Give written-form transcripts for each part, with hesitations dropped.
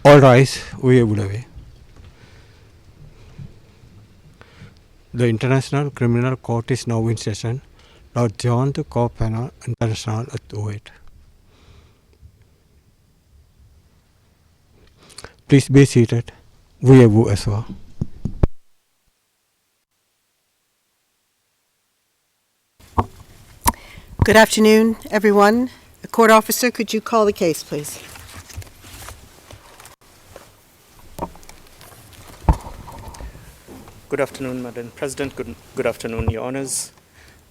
All rise, veuillez vous lever. The International Criminal Court is now in session. Lord John the Court Panel International at 08. Please be seated. Veuillez vous asseoir. Good afternoon, everyone. Court officer, could you call the case, please? Good afternoon, Madam President. Good afternoon, Your Honors.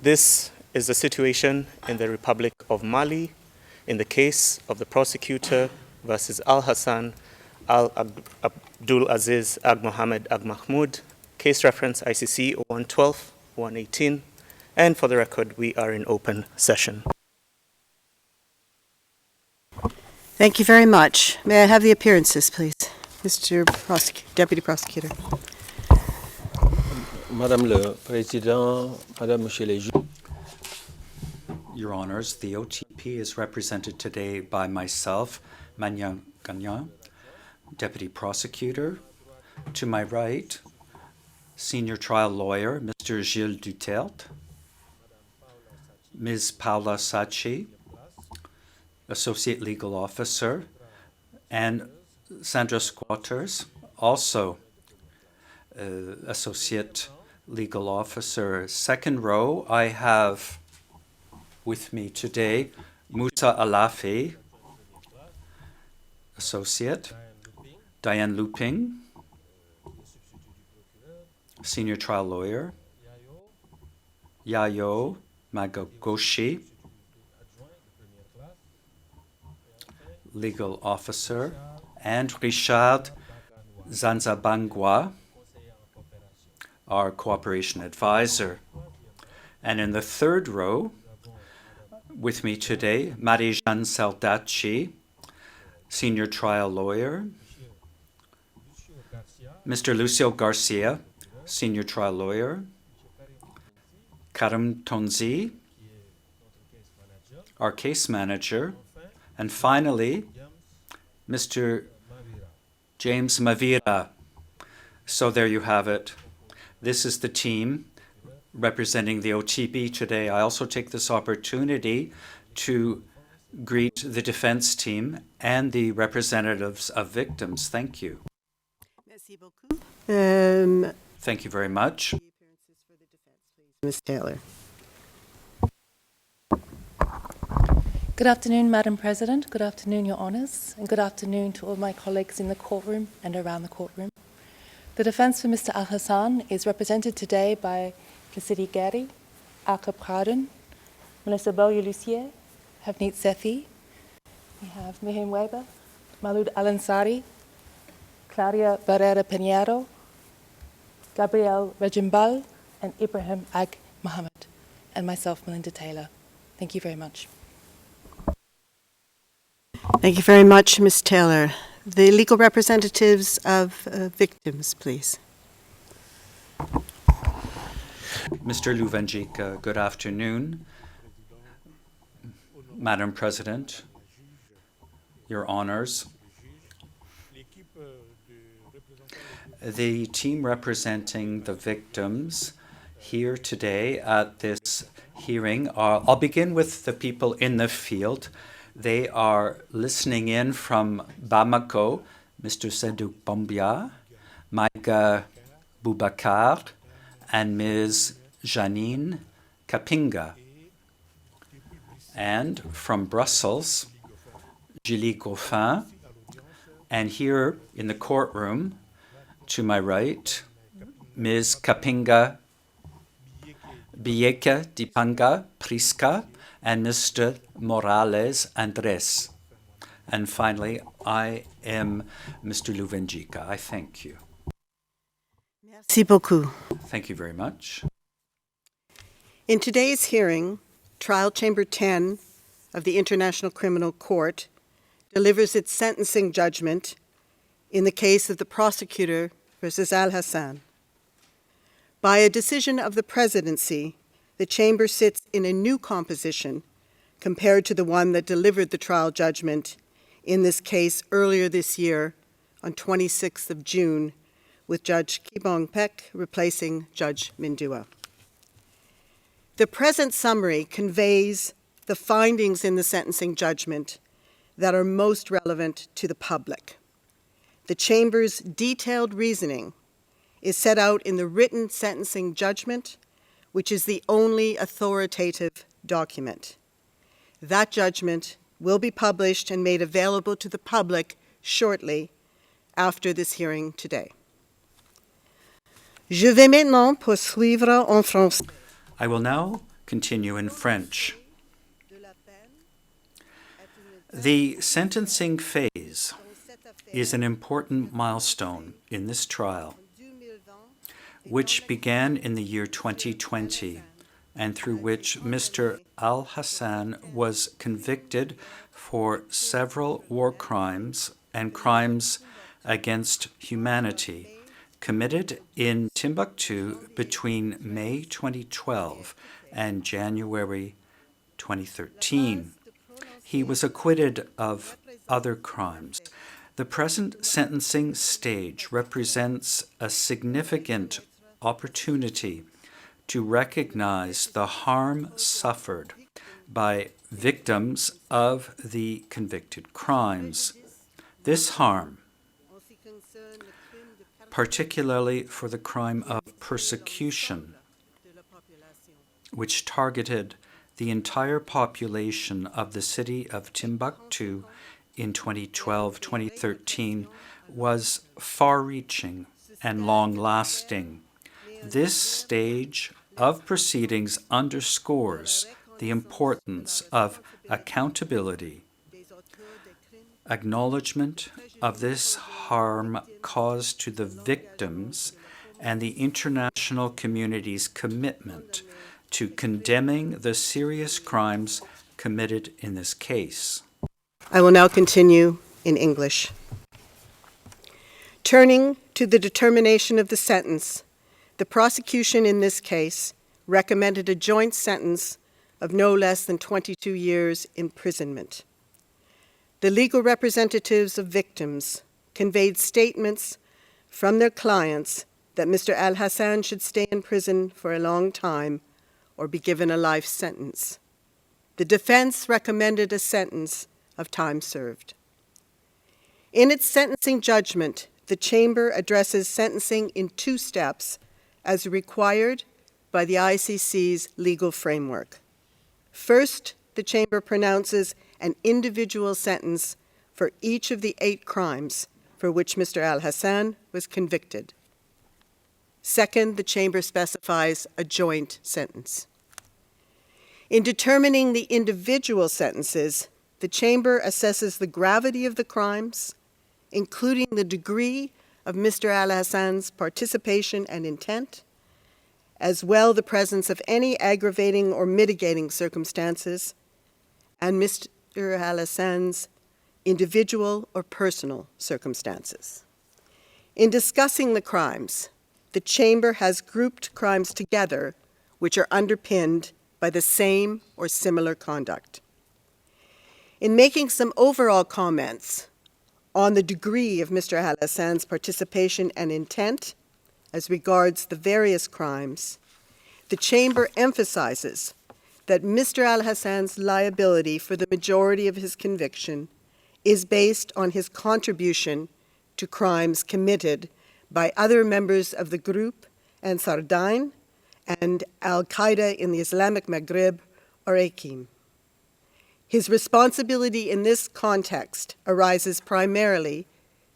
This is the situation in the Republic of Mali in the case of the prosecutor versus Al-Hassan Al-Abdul Aziz Ag Mohammed Ag Mahmoud, case reference ICC 0112-118, and for the record, we are in open session. Thank you very much. May I have the appearances, please? Mr. Deputy Prosecutor. Madame le Président, Madame, Monsieur les juges. Your Honors, the OTP is represented today by myself, Magnan Gagnon, Deputy Prosecutor. To my right, Senior Trial Lawyer, Mr. Gilles Duterte, Ms. Paula Sacchi, Associate Legal Officer, and Sandra Squatters, also Associate Legal Officer. Second row, I have with me today Moussa Alafi, Associate, Diane Looping, Senior Trial Lawyer, Yayo Magagoshi, Legal Officer, and Richard Zanzabangwa, our Cooperation Advisor. And in the third row, with me today, Marie-Jeanne Saldacci, Senior Trial Lawyer, Mr. Lucio Garcia, Senior Trial Lawyer, Karim Tonzi, our Case Manager, and finally, Mr. James Mavira. So there you have it. This is the team representing the OTB today. I also take this opportunity to greet the defense team and the representatives of victims. Thank you. Merci beaucoup. Thank you very much. Ms. Taylor. Good afternoon, Madam President. Good afternoon, Your Honours, and good afternoon to all my colleagues in the courtroom and around the courtroom. The defence for Mr. Al-Hassan is represented today by Cassidy Gary, Alka Pradhan, Melissa Bellier-Lucier, Havneet Sethi. We have Mihim Weber, Maloud Al-Ansari, Claudia Barrera Pinheiro, Gabrielle Regimbal, and Ibrahim Ag Mohammed, and myself, Melinda Taylor. Thank you very much. Thank you very much, Ms. Taylor. The legal representatives of victims, please. Mr. Louvenjik, good afternoon. Madam President, Your Honors. The team representing the victims here today at this hearing I'll begin with the people in the field. They are listening in from Bamako, Mr. Sedou Bombia, Maïga Boubacar, and Ms. Janine Kapinga. And from Brussels, Julie Goffin. And here in the courtroom, to my right, Ms. Kapinga Bieka Dipanga Priska, and Mr. Morales Andres. And finally, I am Mr. Louvenjika. I thank you. Merci beaucoup. Thank you very much. In today's hearing, Trial Chamber 10 of the International Criminal Court delivers its sentencing judgment in the case of the prosecutor versus Al-Hassan. By a decision of the presidency, the chamber sits in a new composition compared to the one that delivered the trial judgment in this case earlier this year on 26th of June, with Judge Kibong Pek replacing Judge Mindua. The present summary conveys the findings in the sentencing judgment that are most relevant to the public. The Chamber's detailed reasoning is set out in the written sentencing judgment, which is the only authoritative document. That judgment will be published and made available to the public shortly after this hearing today. Je vais maintenant poursuivre en français. I will now continue in French. The sentencing phase is an important milestone in this trial, which began in the year 2020 and through which Mr. Al-Hassan was convicted for several war crimes and crimes against humanity committed in Timbuktu between May 2012 and January 2013. He was acquitted of other crimes. The present sentencing stage represents a significant opportunity to recognize the harm suffered by victims of the convicted crimes. This harm, particularly for the crime of persecution, which targeted the entire population of the city of Timbuktu in 2012-2013, was far-reaching and long-lasting. This stage of proceedings underscores the importance of accountability, acknowledgement of this harm caused to the victims, and the international community's commitment to condemning the serious crimes committed in this case. I will now continue in English. Turning to the determination of the sentence, the prosecution in this case recommended a joint sentence of no less than 22 years imprisonment. The legal representatives of victims conveyed statements from their clients that Mr. Al-Hassan should stay in prison for a long time or be given a life sentence. The defense recommended a sentence of time served. In its sentencing judgment, the Chamber addresses sentencing in two steps as required by the ICC's legal framework. First, the Chamber pronounces an individual sentence for each of the 8 crimes for which Mr. Al-Hassan was convicted. Second, the Chamber specifies a joint sentence. In determining the individual sentences, the Chamber assesses the gravity of the crimes, including the degree of Mr. Al-Hassan's participation and intent, as well the presence of any aggravating or mitigating circumstances, and Mr. Al-Hassan's individual or personal circumstances. In discussing the crimes, the Chamber has grouped crimes together which are underpinned by the same or similar conduct. In making some overall comments on the degree of Mr. Al-Hassan's participation and intent as regards the various crimes, the Chamber emphasizes that Mr. Al-Hassan's liability for the majority of his conviction is based on his contribution to crimes committed by other members of the group Ansar Dine and Al-Qaeda in the Islamic Maghreb, or AQIM. His responsibility in this context arises primarily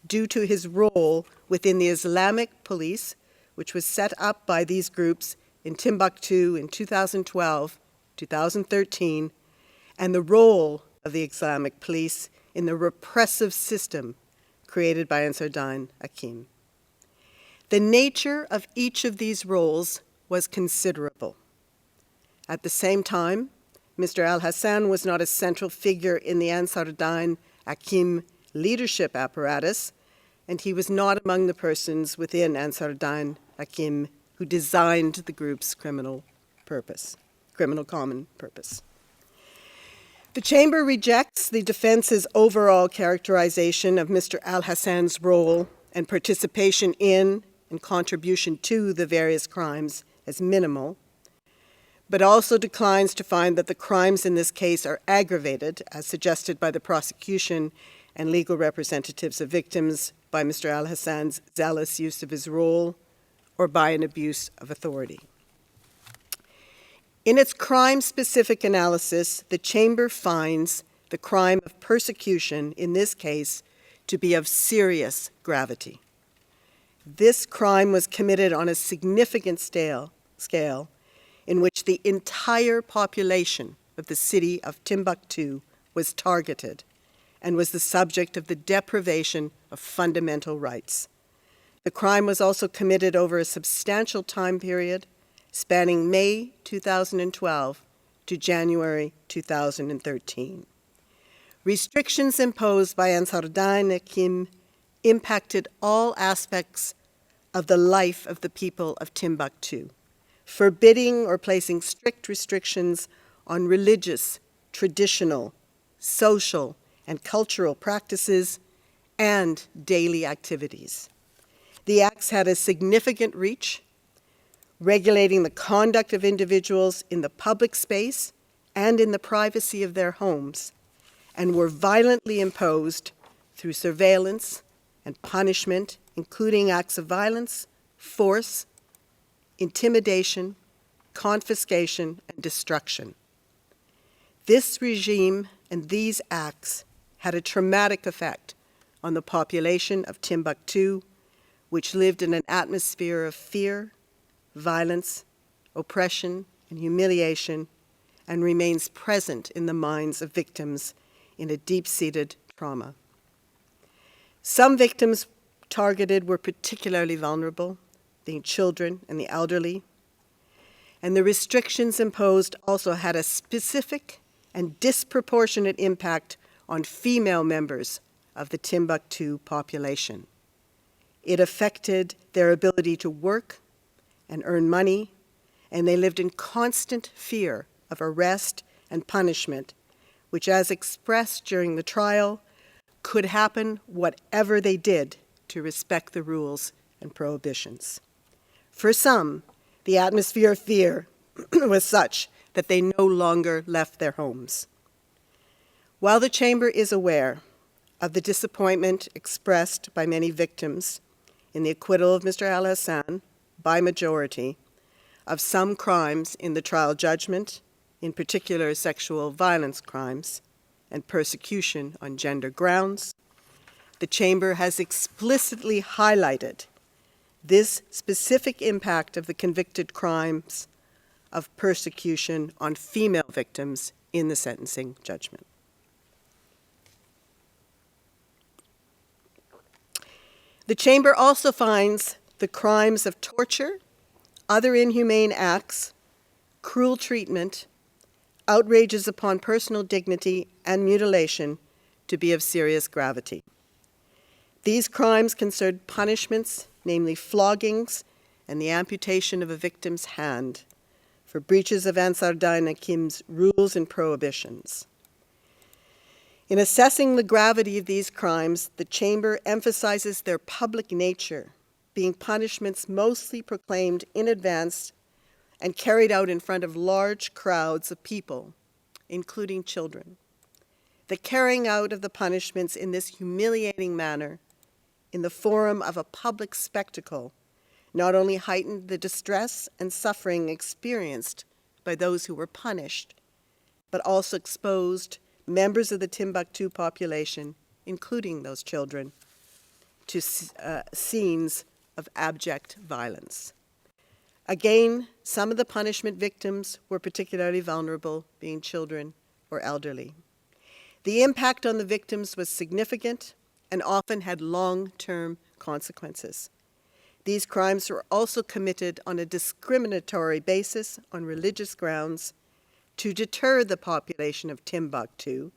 due to his role within the Islamic police, which was set up by these groups in Timbuktu in 2012, 2013, and the role of the Islamic police in the repressive system created by Ansar Dine AQIM. The nature of each of these roles was considerable. At the same time, Mr. Al-Hassan was not a central figure in the Ansar Dine AQIM leadership apparatus, and he was not among the persons within Ansar Dine AQIM who designed the group's criminal common purpose. The Chamber rejects the defense's overall characterization of Mr. Al-Hassan's role and participation in and contribution to the various crimes as minimal, but also declines to find that the crimes in this case are aggravated, as suggested by the prosecution and legal representatives of victims, by Mr. Al-Hassan's zealous use of his role or by an abuse of authority. In its crime-specific analysis, the Chamber finds the crime of persecution in this case to be of serious gravity. This crime was committed on a significant scale in which the entire population of the city of Timbuktu was targeted and was the subject of the deprivation of fundamental rights. The crime was also committed over a substantial time period spanning May 2012 to January 2013. Restrictions imposed by Ansar Dine Hakim impacted all aspects of the life of the people of Timbuktu, forbidding or placing strict restrictions on religious, traditional, social, and cultural practices and daily activities. The acts had a significant reach, regulating the conduct of individuals in the public space and in the privacy of their homes, and were violently imposed through surveillance and punishment, including acts of violence, force, intimidation, confiscation, and destruction. This regime and these acts had a traumatic effect on the population of Timbuktu, which lived in an atmosphere of fear, violence, oppression, and humiliation, and remains present in the minds of victims in a deep-seated trauma. Some victims targeted were particularly vulnerable, being children and the elderly, and the restrictions imposed also had a specific and disproportionate impact on female members of the Timbuktu population. It affected their ability to work and earn money, and they lived in constant fear of arrest and punishment, which, as expressed during the trial, could happen whatever they did to respect the rules and prohibitions. For some, the atmosphere of fear was such that they no longer left their homes. While the Chamber is aware of the disappointment expressed by many victims in the acquittal of Mr. Al-Hassan by majority of some crimes in the trial judgment, in particular sexual violence crimes and persecution on gender grounds, the Chamber has explicitly highlighted this specific impact of the convicted crimes of persecution on female victims in the sentencing judgment. The Chamber also finds the crimes of torture, other inhumane acts, cruel treatment, outrages upon personal dignity, and mutilation to be of serious gravity. These crimes concerned punishments, namely floggings and the amputation of a victim's hand, for breaches of Ansar Dine Hakim's rules and prohibitions. In assessing the gravity of these crimes, the Chamber emphasizes their public nature, being punishments mostly proclaimed in advance and carried out in front of large crowds of people, including children. The carrying out of the punishments in this humiliating manner, in the forum of a public spectacle, not only heightened the distress and suffering experienced by those who were punished, but also exposed members of the Timbuktu population, including those children, to scenes of abject violence. Again, some of the punishment victims were particularly vulnerable, being children or elderly. The impact on the victims was significant and often had long-term consequences. These crimes were also committed on a discriminatory basis on religious grounds to deter the population of Timbuktu,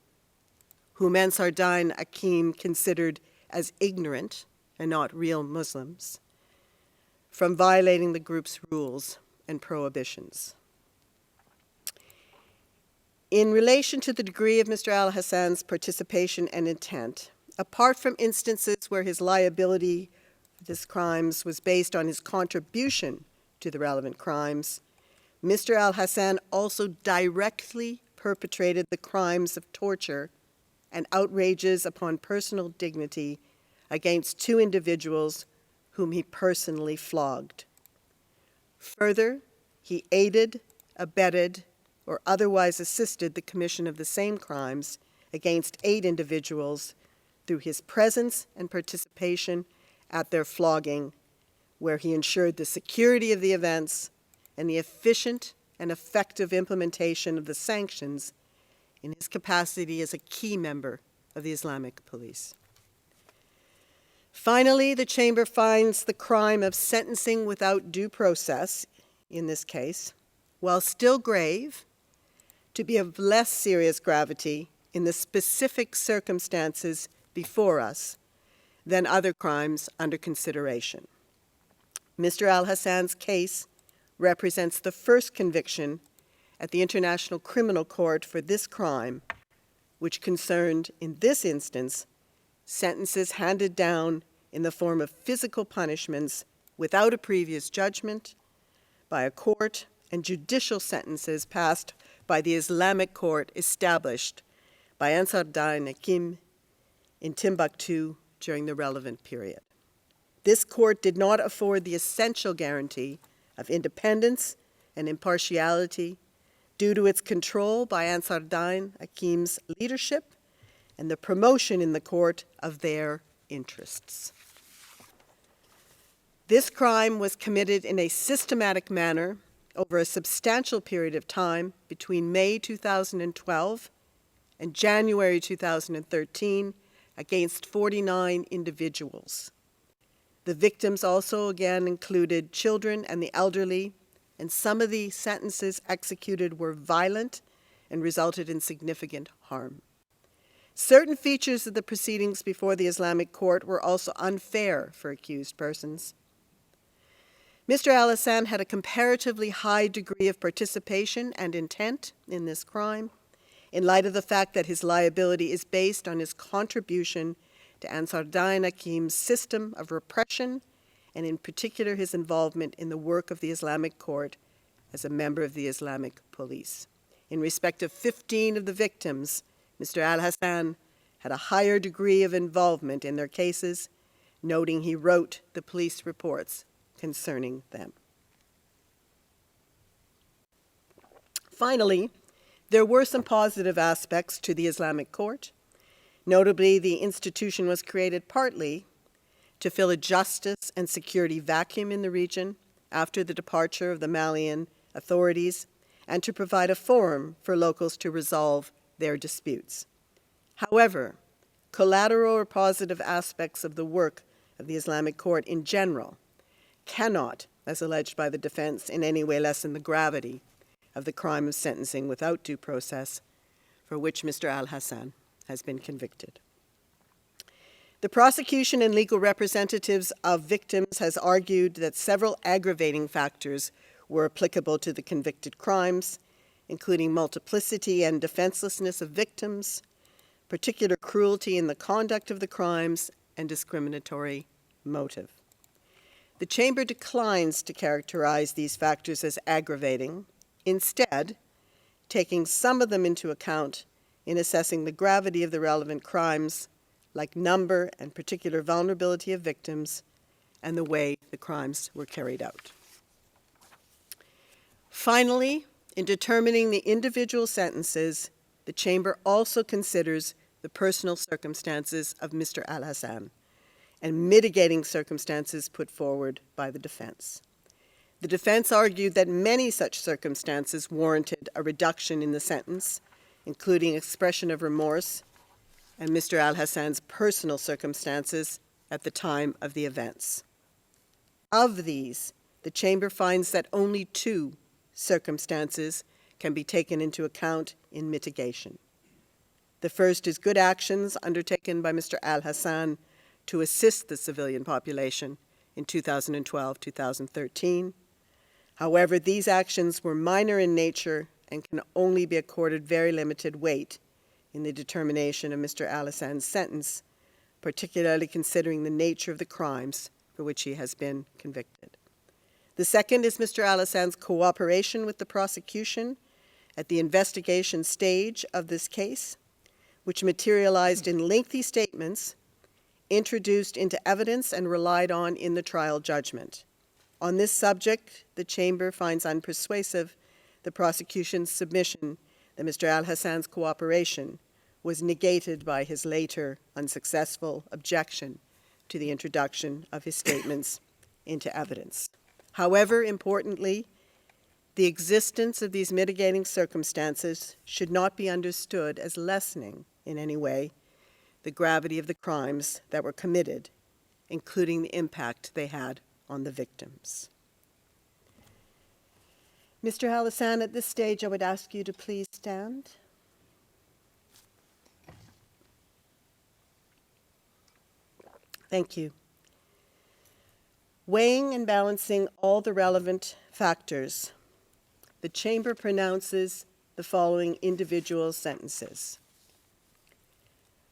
whom Ansar Dine Hakim considered as ignorant and not real Muslims, from violating the group's rules and prohibitions. In relation to the degree of Mr. Al-Hassan's participation and intent, apart from instances where his liability for these crimes was based on his contribution to the relevant crimes, Mr. Al-Hassan also directly perpetrated the crimes of torture and outrages upon personal dignity against two individuals whom he personally flogged. Further, he aided, abetted, or otherwise assisted the commission of the same crimes against 8 individuals through his presence and participation at their flogging, where he ensured the security of the events and the efficient and effective implementation of the sanctions in his capacity as a key member of the Islamic police. Finally, the Chamber finds the crime of sentencing without due process, in this case, while still grave, to be of less serious gravity in the specific circumstances before us than other crimes under consideration. Mr. Al-Hassan's case represents the first conviction at the International Criminal Court for this crime, which concerned, in this instance, sentences handed down in the form of physical punishments without a previous judgment by a court, and judicial sentences passed by the Islamic court established by Ansar Din Hakim in Timbuktu during the relevant period. This court did not afford the essential guarantee of independence and impartiality due to its control by Ansar Din Hakim's leadership and the promotion in the court of their interests. This crime was committed in a systematic manner over a substantial period of time between May 2012 and January 2013 against 49 individuals. The victims also again included children and the elderly, and some of the sentences executed were violent and resulted in significant harm. Certain features of the proceedings before the Islamic court were also unfair for accused persons. Mr. Al-Hassan had a comparatively high degree of participation and intent in this crime, in light of the fact that his liability is based on his contribution to Ansar Din Hakim's system of repression, and in particular his involvement in the work of the Islamic court as a member of the Islamic police. In respect of 15 of the victims, Mr. Al-Hassan had a higher degree of involvement in their cases, noting he wrote the police reports concerning them. Finally, there were some positive aspects to the Islamic court. Notably, the institution was created partly to fill a justice and security vacuum in the region after the departure of the Malian authorities, and to provide a forum for locals to resolve their disputes. However, collateral or positive aspects of the work of the Islamic court in general cannot, as alleged by the defense, in any way lessen the gravity of the crime of sentencing without due process for which Mr. Al-Hassan has been convicted. The prosecution and legal representatives of victims has argued that several aggravating factors were applicable to the convicted crimes, including multiplicity and defenselessness of victims, particular cruelty in the conduct of the crimes, and discriminatory motive. The Chamber declines to characterize these factors as aggravating, instead taking some of them into account in assessing the gravity of the relevant crimes, like number and particular vulnerability of victims, and the way the crimes were carried out. Finally, in determining the individual sentences, the Chamber also considers the personal circumstances of Mr. Al-Hassan and mitigating circumstances put forward by the defense. The defense argued that many such circumstances warranted a reduction in the sentence, including expression of remorse and Mr. Al-Hassan's personal circumstances at the time of the events. Of these, the Chamber finds that only 2 circumstances can be taken into account in mitigation. The first is good actions undertaken by Mr. Al-Hassan to assist the civilian population in 2012-2013. However, these actions were minor in nature and can only be accorded very limited weight in the determination of Mr. Hassan's sentence, particularly considering the nature of the crimes for which he has been convicted. The second is Mr. Hassan's cooperation with the prosecution at the investigation stage of this case, which materialized in lengthy statements introduced into evidence and relied on in the trial judgment. On this subject, the Chamber finds unpersuasive the prosecution's submission that Mr. Hassan's cooperation was negated by his later unsuccessful objection to the introduction of his statements into evidence. However, importantly, the existence of these mitigating circumstances should not be understood as lessening in any way the gravity of the crimes that were committed, including the impact they had on the victims. Mr. Hassan, at this stage, I would ask you to please stand. Thank you. Weighing and balancing all the relevant factors, the Chamber pronounces the following individual sentences.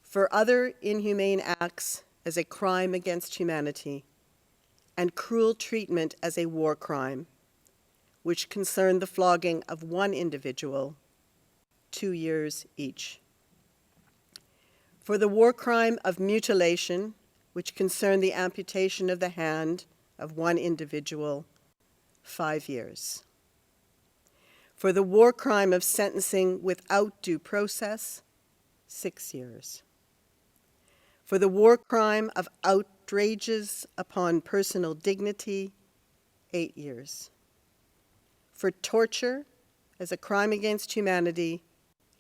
For other inhumane acts as a crime against humanity and cruel treatment as a war crime, which concerned the flogging of one individual, 2 years each. For the war crime of mutilation, which concerned the amputation of the hand of one individual, 5 years. For the war crime of sentencing without due process, 6 years. For the war crime of outrages upon personal dignity, 8 years. For torture as a crime against humanity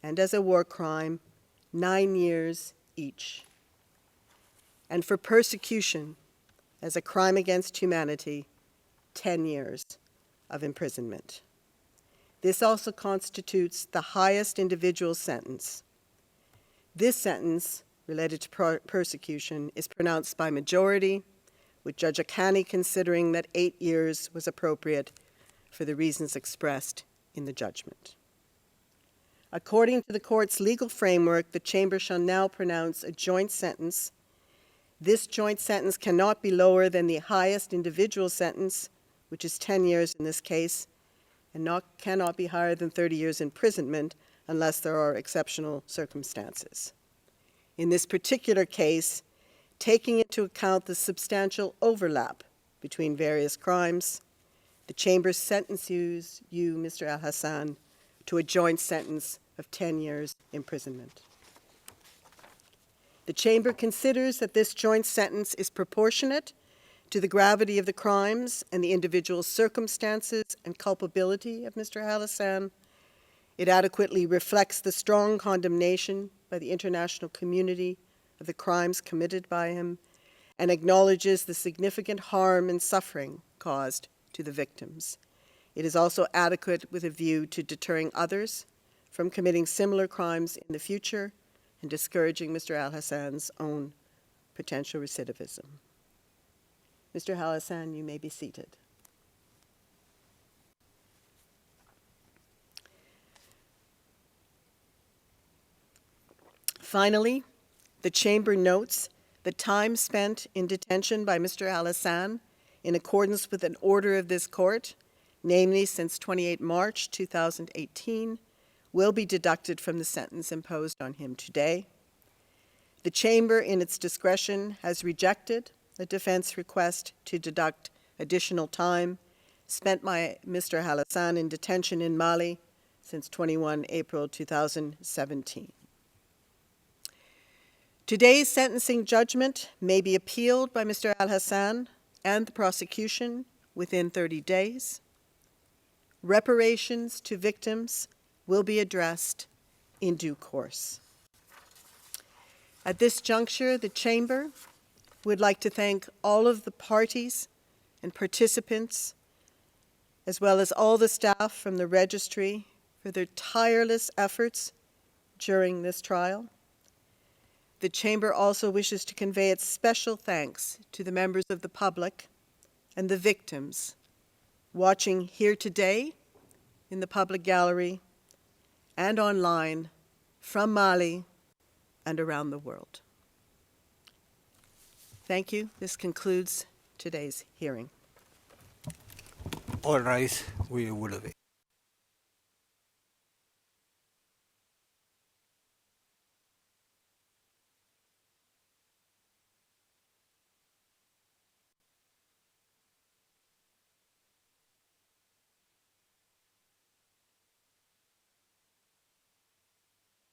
and as a war crime, 9 years each. And for persecution as a crime against humanity, 10 years of imprisonment. This also constitutes the highest individual sentence. This sentence, related to persecution, is pronounced by majority, with Judge Akani considering that 8 years was appropriate for the reasons expressed in the judgment. According to the court's legal framework, the Chamber shall now pronounce a joint sentence. This joint sentence cannot be lower than the highest individual sentence, which is 10 years in this case, and cannot be higher than 30 years imprisonment unless there are exceptional circumstances. In this particular case, taking into account the substantial overlap between various crimes, the Chamber sentences you, Mr. Hassan, to a joint sentence of 10 years imprisonment. The Chamber considers that this joint sentence is proportionate to the gravity of the crimes and the individual circumstances and culpability of Mr. Hassan. It adequately reflects the strong condemnation by the international community of the crimes committed by him and acknowledges the significant harm and suffering caused to the victims. It is also adequate with a view to deterring others from committing similar crimes in the future and discouraging Mr. Hassan's own potential recidivism. Mr. Hassan, you may be seated. Finally, the Chamber notes the time spent in detention by Mr. Hassan in accordance with an order of this court, namely since 28 March 2018, will be deducted from the sentence imposed on him today. The Chamber, in its discretion, has rejected the defense request to deduct additional time spent by Mr. Hassan in detention in Mali since 21 April 2017. Today's sentencing judgment may be appealed by Mr. Hassan and the prosecution within 30 days. Reparations to victims will be addressed in due course. At this juncture, the Chamber would like to thank all of the parties and participants, as well as all the staff from the registry, for their tireless efforts during this trial. The Chamber also wishes to convey its special thanks to the members of the public and the victims watching here today in the public gallery and online from Mali and around the world. Thank you. This concludes today's hearing. All rise, we will away.